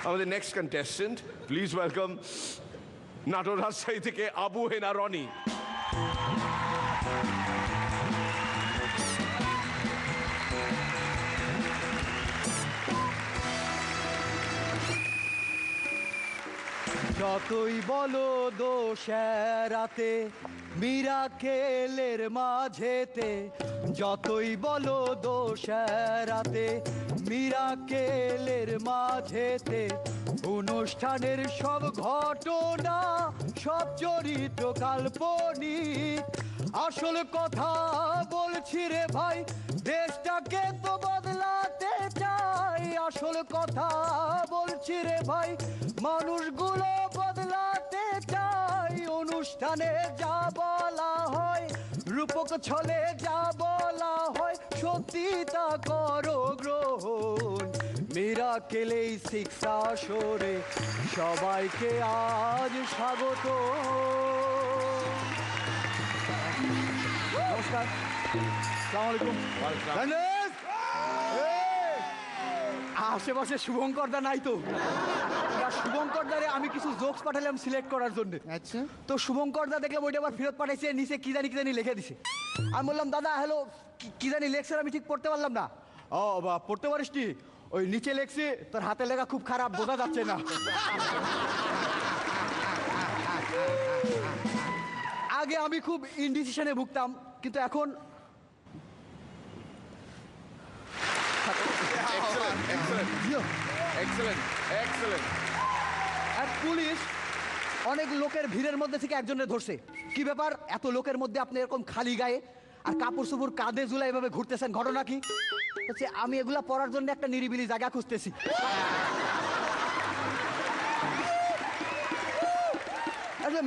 আমাদের next contestant, please welcome Natore Rajshahi থেকে আবু হেনা রনি। যতই বলো দোষেরাতে মিরাকেলের মাঝেতে, যতই বলো দোষেরাতে মিরাকেলের মাঝেতে, অনুষ্ঠানের সব ঘটনা সব চরিত্র কাল্পনিক। আসল কথা বলছি রে ভাই, দেশটাকে তো বদলাতে চাই। আসল কথা বলছি রে ভাই, মানুষগুলো বদলাতে চাই। অনুষ্ঠানে যা বলা হয়, রূপক ছলে যা বলা হয়, সত্যি তা করো গ্রহণ। মিরাকেলেই শিক্ষা সরে সবাইকে আজ স্বাগত। নমস্কার, আসসালামু আলাইকুম। আশেপাশে শুভঙ্কর দা নাই তো, শুভঙ্কর দারে আমি কিছু জোকস পাঠালাম সিলেক্ট করার জন্য। আচ্ছা, তো শুভঙ্কর দা দেখলাম ওইটা আবার ফেরত পাঠাইছে, নিচে কি জানি লিখে দিছে। আমি বললাম দাদা হ্যালো, কি জানি লেখছে, আমি ঠিক পড়তে পারলাম না। ও বা পড়তে পারিস নি? ওই নিচে লেখছে তোর হাতে লেখা খুব খারাপ, বোঝা যাচ্ছে না। আগে আমি খুব ইনডিসিশনে ভুগতাম, কিন্তু এখন আর পুলিশ অনেক লোকের ভিড়ের মধ্যে থেকে একজনের ধরছে। কি ব্যাপার, এত লোকের মধ্যে আপনি এরকম খালি গায়ে আর কাপড় চোপড় কাঁধে ঝুলা এভাবে ঘুরতেছেন, ঘটনা কি? হচ্ছে আমি এগুলা পড়ার জন্য একটা নিরিবিলি জায়গা খুঁজতেছি।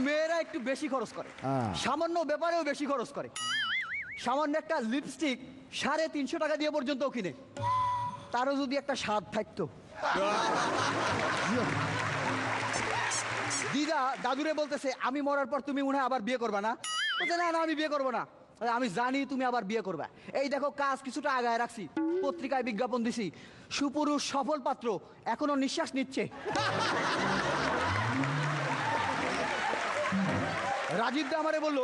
মেয়েরা একটু বেশি খরচ করে, সামান্য ব্যাপারেও বেশি খরচ করে। সামান্য একটা লিপস্টিক 350 টাকা দিয়ে পর্যন্ত কিনে। তারও যদি একটা স্বাদ থাকতো। দিদা দাদুরে বলতেছে আমি মরার পর তুমি মনে হয় আবার বিয়ে করবা না? বলছে না না, আমি বিয়ে করবো না। আমি জানি তুমি আবার বিয়ে করবা। এই দেখো কাজ কিছুটা আগায় রাখছি, পত্রিকায় বিজ্ঞাপন দিছি, সুপুরুষ সফল পাত্র এখনো নিঃশ্বাস নিচ্ছে। রাজীব দা আমারে বললো,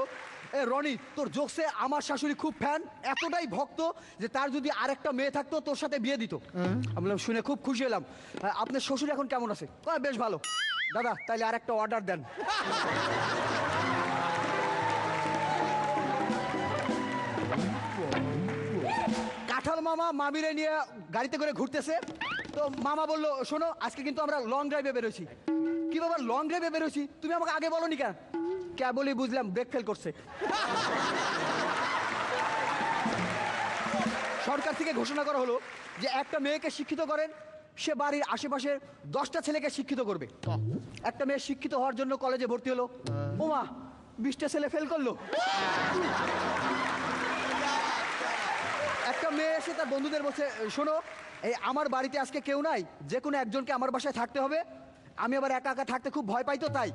এ রনি তোর জোকসে আমার শাশুড়ি খুব ফ্যান, এতটাই ভক্ত যে তার যদি আরেকটা মেয়ে থাকতো তোর সাথে বিয়ে দিত। আমি বললাম শুনে খুব খুশি হলাম। আপনার শ্বশুর এখন কেমন আছে? বেশ ভালো। দাদা তাইলে আরেকটা অর্ডার দেন। কাঁঠাল মামা মামিরে নিয়ে গাড়িতে করে ঘুরতেছে। তো মামা বললো শোনো আজকে কিন্তু আমরা লং ড্রাইভে বেরোছি। কি বাবা লং ড্রাইভে বেরোছি? তুমি আমাকে আগে বলোনি কেন? কেবলই বুঝলাম ব্রেক ফেল করছে। সরকার থেকে ঘোষণা করা হলো যে একটা মেয়েকে শিক্ষিত করেন, সে বাড়ির আশেপাশের 10টা ছেলেকে শিক্ষিত করবে। একটা মেয়ে শিক্ষিত হওয়ার জন্য কলেজে ভর্তি হলো, ওমা 20টা ছেলে ফেল করলো। একটা মেয়ে এসে তার বন্ধুদের বলছে শোনো এই আমার বাড়িতে আজকে কেউ নাই, যে কোনো একজনকে আমার বাসায় থাকতে হবে, আমি আবার একা একা থাকতে খুব ভয় পাই তো তাই।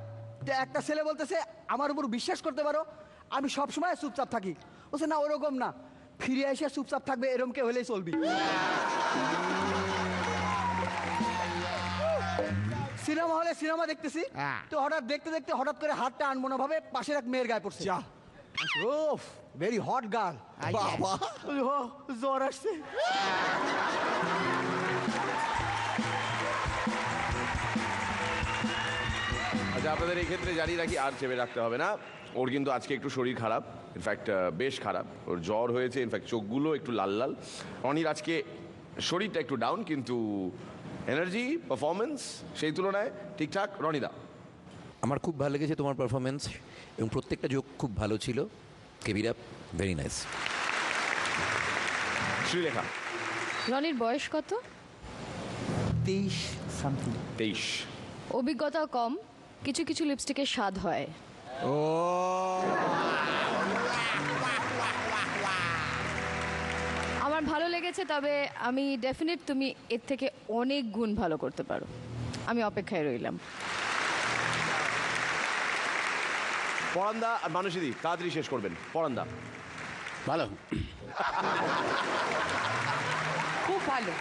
তো একটা ছেলে বলতেছে আমার উপর বিশ্বাস করতে পারো, আমি সবসময় চুপচাপ থাকি। বলছে না ওরকম না, ফিরে এসে চুপচাপ থাকবে এরকম কে হলেই চলবি। সিনেমা হলে সিনেমা দেখতেছি, তো হঠাৎ দেখতে দেখতে হঠাৎ করে হাতটা আনমনা ভাবে পাশের এক মেয়ের গায়ে পড়ছে। ওফ ভেরি হট গার্ল। বাবা জ্বর আসছে। আচ্ছা আপনাদের এই ক্ষেত্রে জানিয়ে রাখি, আর চেপে রাখতে হবে না। ওর কিন্তু আজকে একটু শরীর খারাপ, ইনফ্যাক্ট বেশ খারাপ, ওর জ্বর হয়েছে, ইনফ্যাক্ট চোখগুলো একটু লাল লাল। রনির আজকে শরীরটা একটু ডাউন, কিন্তু এনার্জি পারফরমেন্স সেই তুলনায় ঠিকঠাক। রনিদা আমার খুব ভালো লেগেছে তোমার পারফরমেন্স, এবং প্রত্যেকটা জোক খুব ভালো ছিল। কেবির আপ ভেরি নাইস। শ্রীলেখা রনির বয়স কত? 23 সামথিং। 23। অভিজ্ঞতা কম, কিছু কিছু লিপস্টিকের স্বাদ হয়। ও আমার ভালো লেগেছে, তবে আমি ডেফিনেট তুমি এর থেকে অনেক গুণ ভালো করতে পারো। আমি অপেক্ষায় রইলাম। পরান্দা আর মানুষিদি তাড়াতাড়ি শেষ করবেন। পরান্দা ভালো, খুব ভালো।